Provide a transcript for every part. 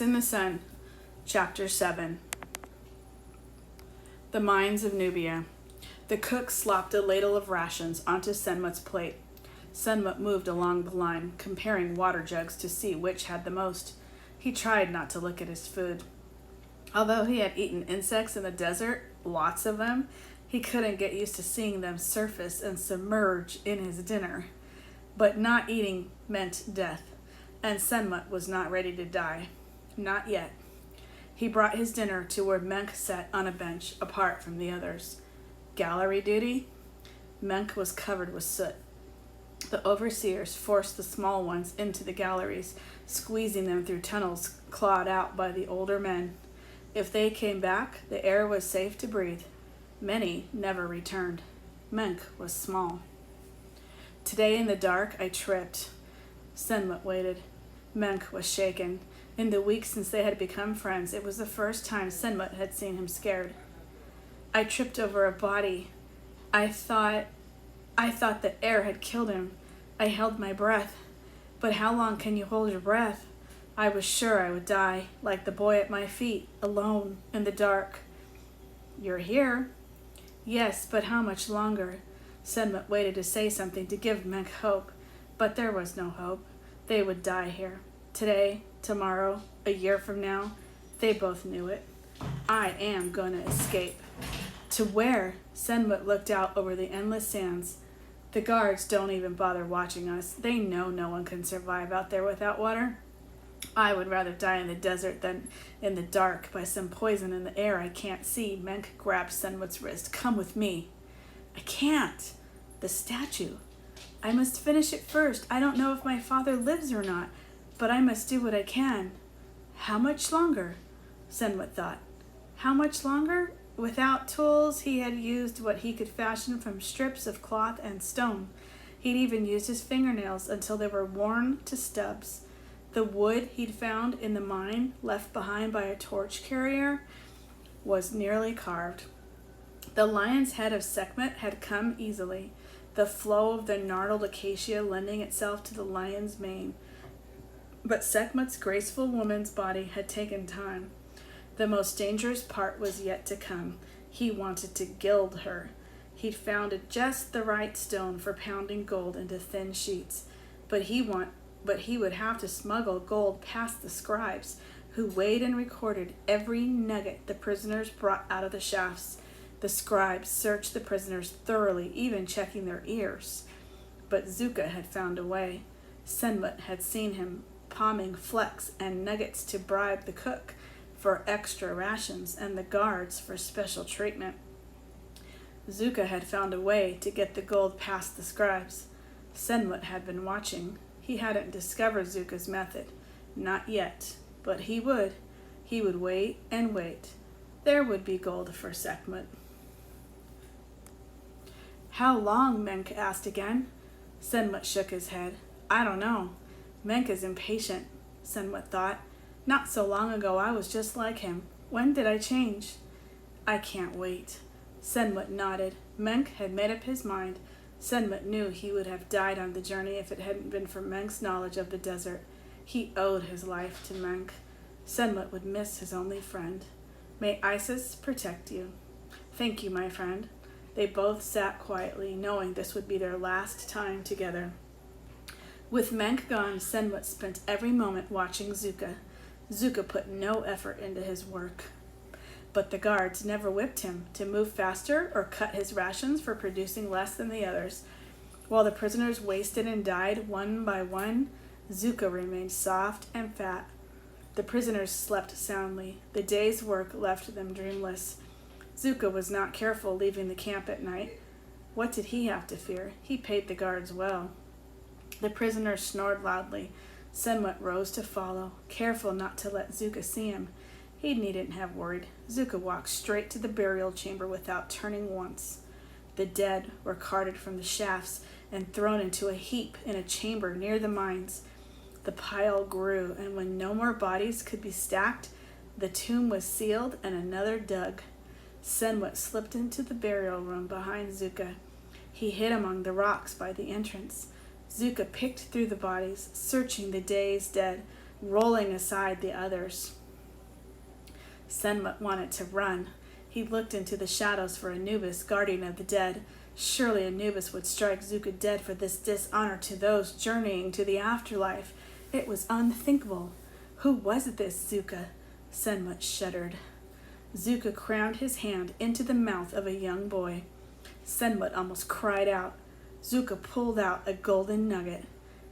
In the Sun, Chapter 7. The Mines of Nubia. The cook slopped a ladle of rations onto Senmut's plate. Senmut moved along the line, comparing water jugs to see which had the most. He tried not to look at his food. Although he had eaten insects in the desert, lots of them, he couldn't get used to seeing them surface and submerge in his dinner. But not eating meant death, and Senmut was not ready to die. Not yet. He brought his dinner to where Menk sat on a bench, apart from the others. Gallery duty? Menk was covered with soot. The overseers forced the small ones into the galleries, squeezing them through tunnels clawed out by the older men. If they came back, the air was safe to breathe. Many never returned. Menk was small. Today in the dark, I tripped. Senmut waited. Menk was shaken. In the weeks since they had become friends, it was the first time Senmut had seen him scared. I tripped over a body. I thought the air had killed him. I held my breath. But how long can you hold your breath? I was sure I would die, like the boy at my feet, alone, in the dark. You're here? Yes, but how much longer? Senmut waited to say something to give Menk hope, but there was no hope. They would die here. Today, tomorrow, a year from now. They both knew it. I am gonna escape. To where? Senmut looked out over the endless sands. The guards don't even bother watching us. They know no one can survive out there without water. I would rather die in the desert than in the dark by some poison in the air I can't see. Menk grabbed Senmut's wrist. Come with me. I can't. The statue. I must finish it first. I don't know if my father lives or not, but I must do what I can. How much longer? Senmut thought. How much longer? Without tools, he had used what he could fashion from strips of cloth and stone. He'd even used his fingernails until they were worn to stubs. The wood he'd found in the mine, left behind by a torch carrier, was nearly carved. The lion's head of Sekhmet had come easily, the flow of the gnarled acacia lending itself to the lion's mane. But Sekhmet's graceful woman's body had taken time. The most dangerous part was yet to come. He wanted to gild her. He'd found just the right stone for pounding gold into thin sheets, but he would have to smuggle gold past the scribes, who weighed and recorded every nugget the prisoners brought out of the shafts. The scribes searched the prisoners thoroughly, even checking their ears. But Zuka had found a way. Senmut had seen him palming flecks and nuggets to bribe the cook for extra rations and the guards for special treatment. Zuka had found a way to get the gold past the scribes. Senmut had been watching. He hadn't discovered Zuka's method. Not yet. But he would. He would wait and wait. There would be gold for Sekhmet. How long? Menk asked again. Senmut shook his head. I don't know. Menk is impatient, Senmut thought. Not so long ago I was just like him. When did I change? I can't wait. Senmut nodded. Menk had made up his mind. Senmut knew he would have died on the journey if it hadn't been for Menk's knowledge of the desert. He owed his life to Menk. Senmut would miss his only friend. May Isis protect you. Thank you, my friend. They both sat quietly, knowing this would be their last time together. With Menk gone, Senmut spent every moment watching Zuka. Zuka put no effort into his work. But the guards never whipped him to move faster or cut his rations for producing less than the others. While the prisoners wasted and died one by one, Zuka remained soft and fat. The prisoners slept soundly. The day's work left them dreamless. Zuka was not careful leaving the camp at night. What did he have to fear? He paid the guards well. The prisoners snored loudly. Senmut rose to follow, careful not to let Zuka see him. He needn't have worried. Zuka walked straight to the burial chamber without turning once. The dead were carted from the shafts and thrown into a heap in a chamber near the mines. The pile grew, and when no more bodies could be stacked, the tomb was sealed and another dug. Senmut slipped into the burial room behind Zuka. He hid among the rocks by the entrance. Zuka picked through the bodies, searching the day's dead, rolling aside the others. Senmut wanted to run. He looked into the shadows for Anubis, guardian of the dead. Surely Anubis would strike Zuka dead for this dishonor to those journeying to the afterlife. It was unthinkable. Who was this Zuka? Senmut shuddered. Zuka crammed his hand into the mouth of a young boy. Senmut almost cried out. Zuka pulled out a golden nugget.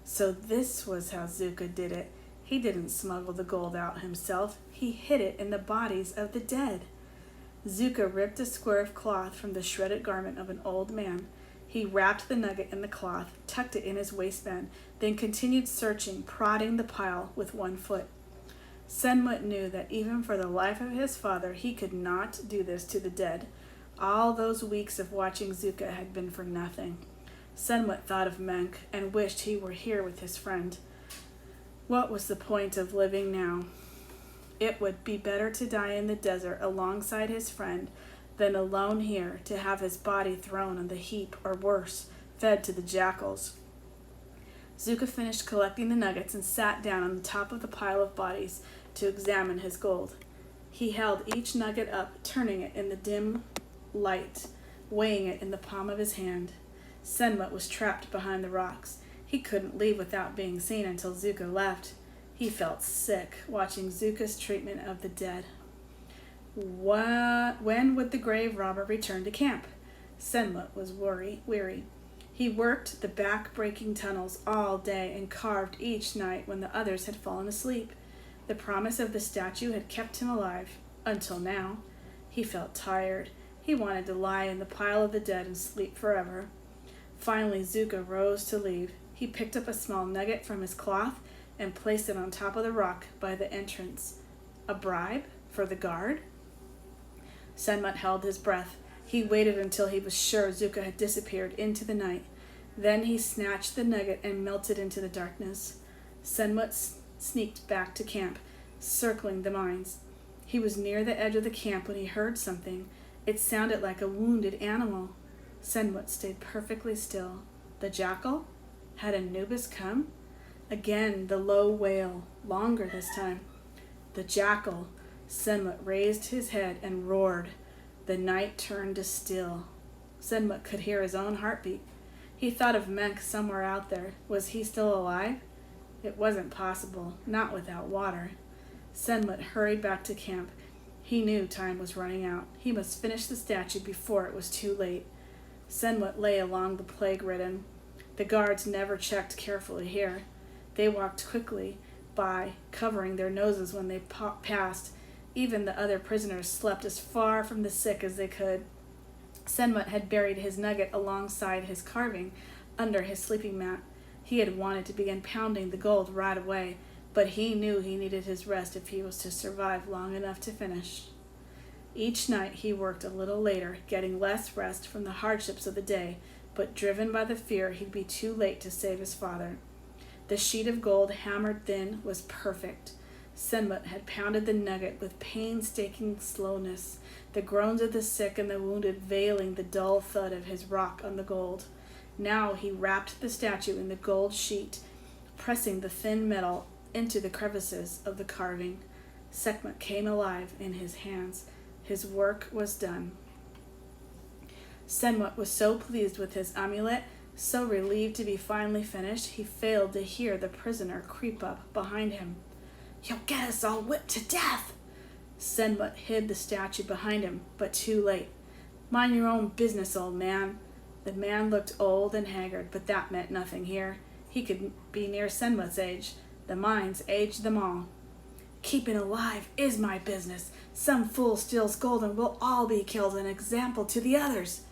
So this was how Zuka did it. He didn't smuggle the gold out himself. He hid it in the bodies of the dead. Zuka ripped a square of cloth from the shredded garment of an old man. He wrapped the nugget in the cloth, tucked it in his waistband, then continued searching, prodding the pile with one foot. Senmut knew that even for the life of his father, he could not do this to the dead. All those weeks of watching Zuka had been for nothing. Senmut thought of Menk and wished he were here with his friend. What was the point of living now? It would be better to die in the desert alongside his friend than alone here to have his body thrown on the heap, or worse, fed to the jackals. Zuka finished collecting the nuggets and sat down on the top of the pile of bodies to examine his gold. He held each nugget up, turning it in the dim light, weighing it in the palm of his hand. Senmut was trapped behind the rocks. He couldn't leave without being seen until Zuka left. He felt sick watching Zuka's treatment of the dead. When would the grave robber return to camp? Senmut was weary. He worked the back-breaking tunnels all day and carved each night when the others had fallen asleep. The promise of the statue had kept him alive, until now. He felt tired. He wanted to lie in the pile of the dead and sleep forever. Finally, Zuka rose to leave. He picked up a small nugget from his cloth and placed it on top of the rock by the entrance. A bribe for the guard? Senmut held his breath. He waited until he was sure Zuka had disappeared into the night. Then he snatched the nugget and melted into the darkness. Senmut sneaked back to camp, circling the mines. He was near the edge of the camp when he heard something. It sounded like a wounded animal. Senmut stayed perfectly still. The jackal? Had Anubis come? Again, the low wail, longer this time. The jackal. Senmut raised his head and roared. The night turned to still. Senmut could hear his own heartbeat. He thought of Menk somewhere out there. Was he still alive? It wasn't possible, not without water. Senmut hurried back to camp. He knew time was running out. He must finish the statue before it was too late. Senmut lay along the plague-ridden. The guards never checked carefully here. They walked quickly by, covering their noses when they passed. Even the other prisoners slept as far from the sick as they could. Senmut had buried his nugget alongside his carving under his sleeping mat. He had wanted to begin pounding the gold right away, but he knew he needed his rest if he was to survive long enough to finish. Each night he worked a little later, getting less rest from the hardships of the day, but driven by the fear he'd be too late to save his father. The sheet of gold, hammered thin, was perfect. Senmut had pounded the nugget with painstaking slowness, the groans of the sick and the wounded veiling the dull thud of his rock on the gold. Now he wrapped the statue in the gold sheet, pressing the thin metal into the crevices of the carving. Sekhmet came alive in his hands. His work was done. Senmut was so pleased with his amulet, so relieved to be finally finished, he failed to hear the prisoner creep up behind him. "You'll get us all whipped to death!" Senmut hid the statue behind him, but too late. "Mind your own business, old man." The man looked old and haggard, but that meant nothing here. He could be near Senmut's age. The mines aged them all. "Keeping alive is my business. Some fool steals gold and we'll all be killed, an example to the others."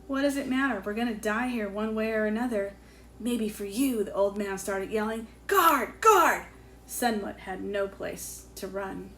"What does it matter? We're going to die here one way or another." "Maybe for you," the old man started yelling. "Guard! Guard!" Senmut had no place to run.